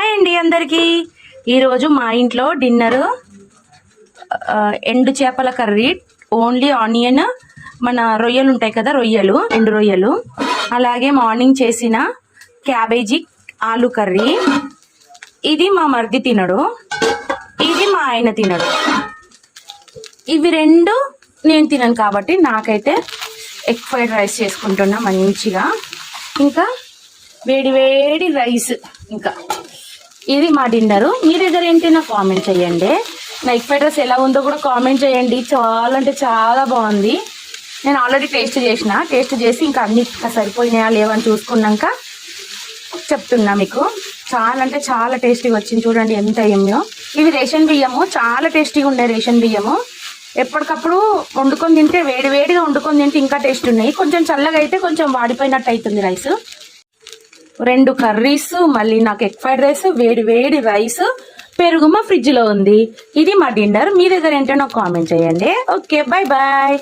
Hi అండి అందరికీ. ఈరోజు మా ఇంట్లో డిన్నర్ ఎండు చేపల కర్రీ, ఓన్లీ ఆనియన్, మన రొయ్యలు ఉంటాయి కదా, రొయ్యలు, ఎండు రొయ్యలు, అలాగే మార్నింగ్ చేసిన క్యాబేజీ ఆలు కర్రీ. ఇది మా మరిది తినడు, ఇది మా ఆయన తినడు. ఇవి రెండు నేను తినను కాబట్టి నాకైతే ఎగ్ ఫ్రైడ్ రైస్ చేసుకుంటున్నా మంచిగా. ఇంకా వేడి వేడి రైస్. ఇంకా ఇది మా డిన్నరు. మీ దగ్గర ఏంటి నా కామెంట్ చేయండి. నా ఎగ్ ఫ్రైడ్ రైస్ ఎలా ఉందో కూడా కామెంట్ చేయండి. చాలా అంటే చాలా బాగుంది. నేను ఆల్రెడీ టేస్ట్ చేసి ఇంకా అన్ని సరిపోయినాయా లేవని చూసుకున్నాక చెప్తున్నా మీకు. చాలా అంటే చాలా టేస్టీగా వచ్చింది. చూడండి ఎంత ఏమో. ఇవి రేషన్ బియ్యము, చాలా టేస్టీగా ఉండే రేషన్ బియ్యము. ఎప్పటికప్పుడు వండుకొని తింటే, వేడివేడిగా వండుకొని తింటే ఇంకా టేస్ట్ ఉన్నాయి. కొంచెం చల్లగా అయితే కొంచెం వాడిపోయినట్టు అవుతుంది రైస్. 2 కర్రీస్, మళ్ళీ నాకు ఎగ్ ఫ్రైడ్ రైస్, వేడి వేడి రైస్, పెరుగు మా ఫ్రిడ్జ్ లో ఉంది. ఇది మా డిన్నర్. మీ దగ్గర ఏంటో నాకు కామెంట్ చేయండి. Okay, bye bye.